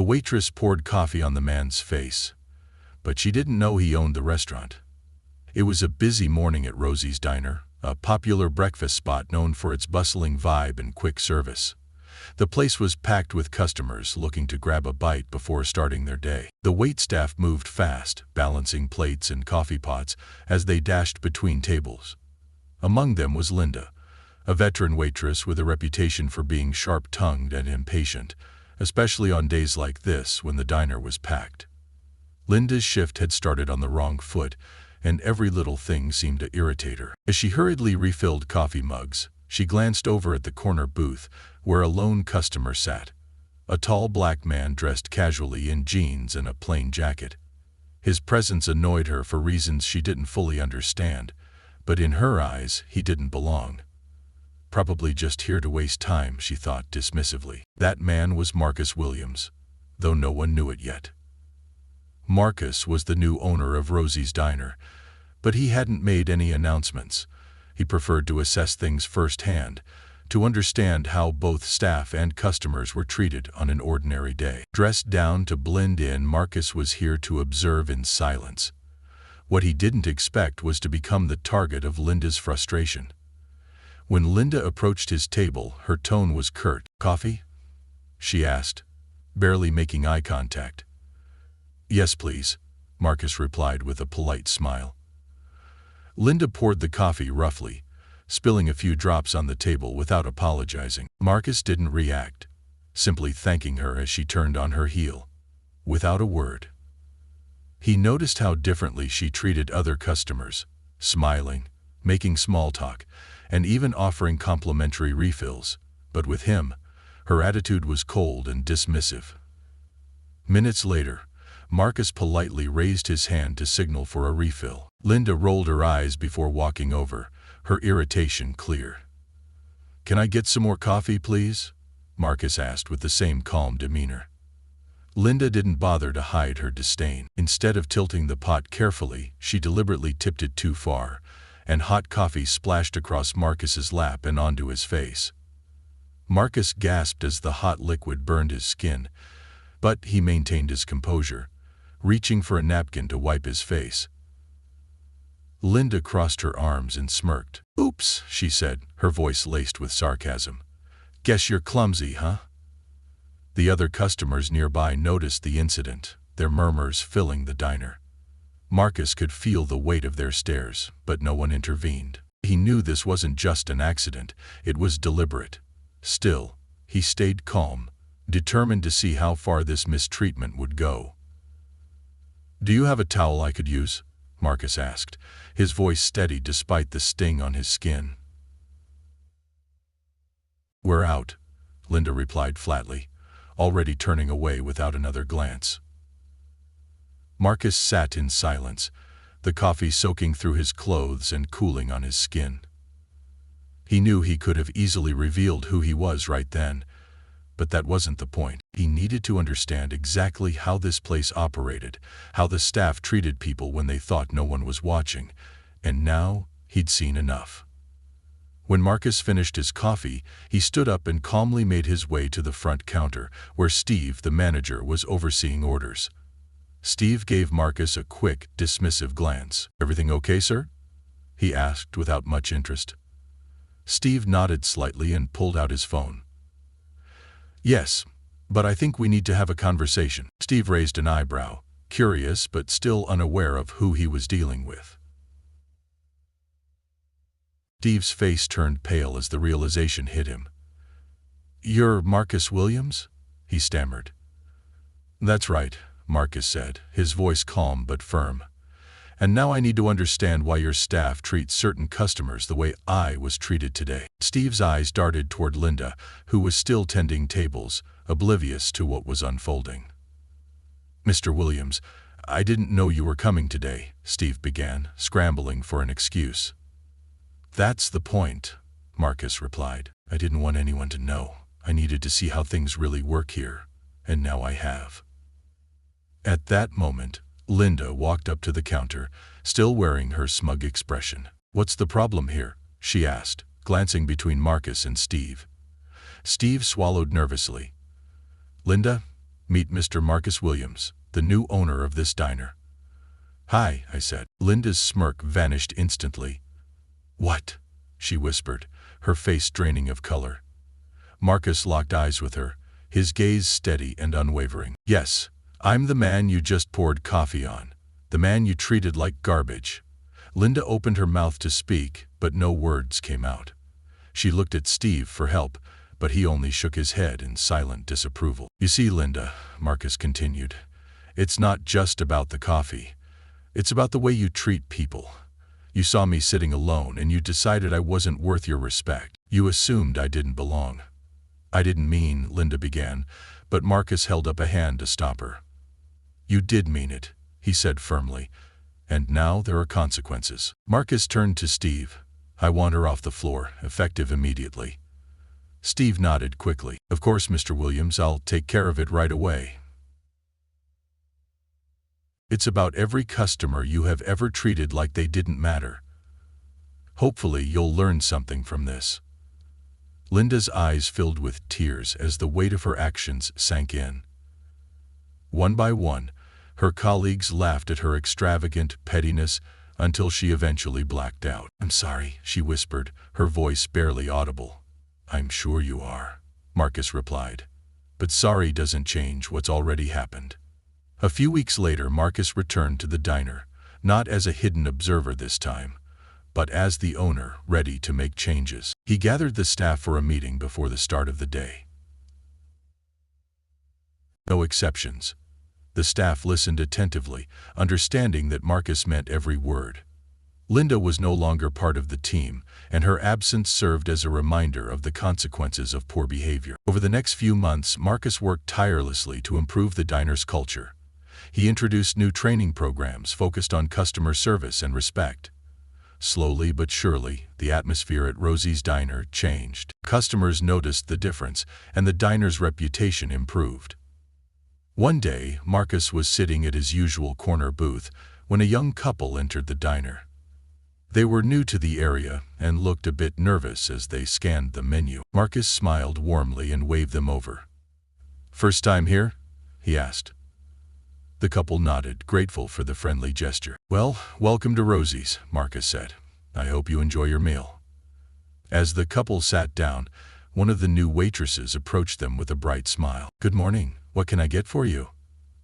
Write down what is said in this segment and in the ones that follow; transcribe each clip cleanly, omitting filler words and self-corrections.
The waitress poured coffee on the man's face, but she didn't know he owned the restaurant. It was a busy morning at Rosie's Diner, a popular breakfast spot known for its bustling vibe and quick service. The place was packed with customers looking to grab a bite before starting their day. The waitstaff moved fast, balancing plates and coffee pots as they dashed between tables. Among them was Linda, a veteran waitress with a reputation for being sharp-tongued and impatient, especially on days like this when the diner was packed. Linda's shift had started on the wrong foot, and every little thing seemed to irritate her. As she hurriedly refilled coffee mugs, she glanced over at the corner booth where a lone customer sat, a tall black man dressed casually in jeans and a plain jacket. His presence annoyed her for reasons she didn't fully understand, but in her eyes, he didn't belong. Probably just here to waste time, she thought dismissively. That man was Marcus Williams, though no one knew it yet. Marcus was the new owner of Rosie's Diner, but he hadn't made any announcements. He preferred to assess things firsthand, to understand how both staff and customers were treated on an ordinary day. Dressed down to blend in, Marcus was here to observe in silence. What he didn't expect was to become the target of Linda's frustration. When Linda approached his table, her tone was curt. "Coffee?" she asked, barely making eye contact. "Yes, please," Marcus replied with a polite smile. Linda poured the coffee roughly, spilling a few drops on the table without apologizing. Marcus didn't react, simply thanking her as she turned on her heel, without a word. He noticed how differently she treated other customers, smiling, making small talk, and even offering complimentary refills, but with him, her attitude was cold and dismissive. Minutes later, Marcus politely raised his hand to signal for a refill. Linda rolled her eyes before walking over, her irritation clear. "Can I get some more coffee, please?" Marcus asked with the same calm demeanor. Linda didn't bother to hide her disdain. Instead of tilting the pot carefully, she deliberately tipped it too far, and hot coffee splashed across Marcus's lap and onto his face. Marcus gasped as the hot liquid burned his skin, but he maintained his composure, reaching for a napkin to wipe his face. Linda crossed her arms and smirked. "Oops," she said, her voice laced with sarcasm. "Guess you're clumsy, huh?" The other customers nearby noticed the incident, their murmurs filling the diner. Marcus could feel the weight of their stares, but no one intervened. He knew this wasn't just an accident, it was deliberate. Still, he stayed calm, determined to see how far this mistreatment would go. "Do you have a towel I could use?" Marcus asked, his voice steady despite the sting on his skin. "We're out," Linda replied flatly, already turning away without another glance. Marcus sat in silence, the coffee soaking through his clothes and cooling on his skin. He knew he could have easily revealed who he was right then, but that wasn't the point. He needed to understand exactly how this place operated, how the staff treated people when they thought no one was watching, and now he'd seen enough. When Marcus finished his coffee, he stood up and calmly made his way to the front counter, where Steve, the manager, was overseeing orders. Steve gave Marcus a quick, dismissive glance. "Everything okay, sir?" he asked without much interest. Steve nodded slightly and pulled out his phone. "Yes, but I think we need to have a conversation." Steve raised an eyebrow, curious but still unaware of who he was dealing with. Steve's face turned pale as the realization hit him. "You're Marcus Williams?" he stammered. "That's right," Marcus said, his voice calm but firm. "And now I need to understand why your staff treats certain customers the way I was treated today." Steve's eyes darted toward Linda, who was still tending tables, oblivious to what was unfolding. "Mr. Williams, I didn't know you were coming today," Steve began, scrambling for an excuse. "That's the point," Marcus replied. "I didn't want anyone to know. I needed to see how things really work here, and now I have." At that moment, Linda walked up to the counter, still wearing her smug expression. "What's the problem here?" she asked, glancing between Marcus and Steve. Steve swallowed nervously. "Linda, Meet Mr. Marcus Williams, the new owner of this diner." "Hi," I said. Linda's smirk vanished instantly. "What?" she whispered, her face draining of color. Marcus locked eyes with her, his gaze steady and unwavering. "Yes, I'm the man you just poured coffee on, the man you treated like garbage." Linda opened her mouth to speak, but no words came out. She looked at Steve for help, but he only shook his head in silent disapproval. "You see, Linda," Marcus continued, "it's not just about the coffee. It's about the way you treat people. You saw me sitting alone and you decided I wasn't worth your respect. You assumed I didn't belong." "I didn't mean," Linda began, but Marcus held up a hand to stop her. "You did mean it," he said firmly, "and now there are consequences." Marcus turned to Steve. "I want her off the floor, effective immediately." Steve nodded quickly. "Of course, Mr. Williams, I'll take care of it right away. It's about every customer you have ever treated like they didn't matter. Hopefully you'll learn something from this." Linda's eyes filled with tears as the weight of her actions sank in. One by one, her colleagues laughed at her extravagant pettiness until she eventually blacked out. "I'm sorry," she whispered, her voice barely audible. "I'm sure you are," Marcus replied. "But sorry doesn't change what's already happened." A few weeks later, Marcus returned to the diner, not as a hidden observer this time, but as the owner, ready to make changes. He gathered the staff for a meeting before the start of the day. No exceptions. The staff listened attentively, understanding that Marcus meant every word. Linda was no longer part of the team, and her absence served as a reminder of the consequences of poor behavior. Over the next few months, Marcus worked tirelessly to improve the diner's culture. He introduced new training programs focused on customer service and respect. Slowly but surely, the atmosphere at Rosie's Diner changed. Customers noticed the difference, and the diner's reputation improved. One day, Marcus was sitting at his usual corner booth when a young couple entered the diner. They were new to the area and looked a bit nervous as they scanned the menu. Marcus smiled warmly and waved them over. "First time here?" he asked. The couple nodded, grateful for the friendly gesture. "Well, welcome to Rosie's," Marcus said. "I hope you enjoy your meal." As the couple sat down, one of the new waitresses approached them with a bright smile. "Good morning. What can I get for you?"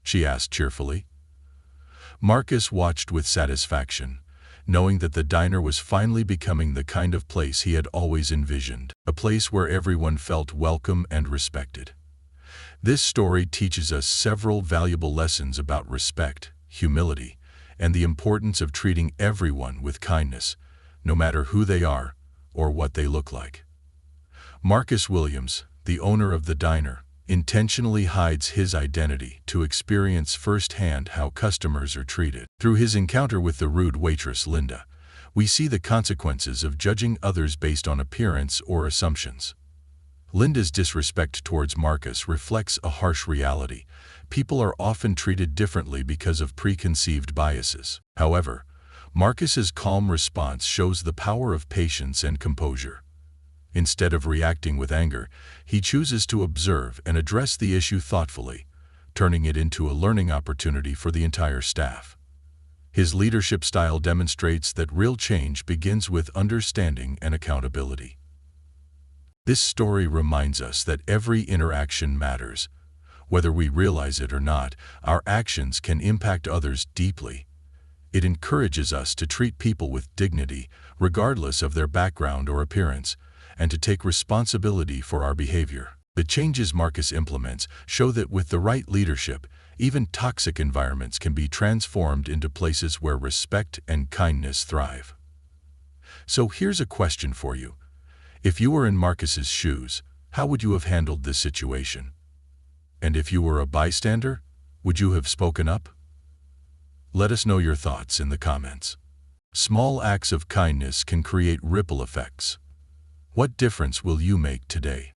she asked cheerfully. Marcus watched with satisfaction, knowing that the diner was finally becoming the kind of place he had always envisioned, a place where everyone felt welcome and respected. This story teaches us several valuable lessons about respect, humility, and the importance of treating everyone with kindness, no matter who they are or what they look like. Marcus Williams, the owner of the diner, intentionally hides his identity to experience firsthand how customers are treated. Through his encounter with the rude waitress Linda, we see the consequences of judging others based on appearance or assumptions. Linda's disrespect towards Marcus reflects a harsh reality. People are often treated differently because of preconceived biases. However, Marcus's calm response shows the power of patience and composure. Instead of reacting with anger, he chooses to observe and address the issue thoughtfully, turning it into a learning opportunity for the entire staff. His leadership style demonstrates that real change begins with understanding and accountability. This story reminds us that every interaction matters. Whether we realize it or not, our actions can impact others deeply. It encourages us to treat people with dignity, regardless of their background or appearance, and to take responsibility for our behavior. The changes Marcus implements show that with the right leadership, even toxic environments can be transformed into places where respect and kindness thrive. So here's a question for you. If you were in Marcus's shoes, how would you have handled this situation? And if you were a bystander, would you have spoken up? Let us know your thoughts in the comments. Small acts of kindness can create ripple effects. What difference will you make today?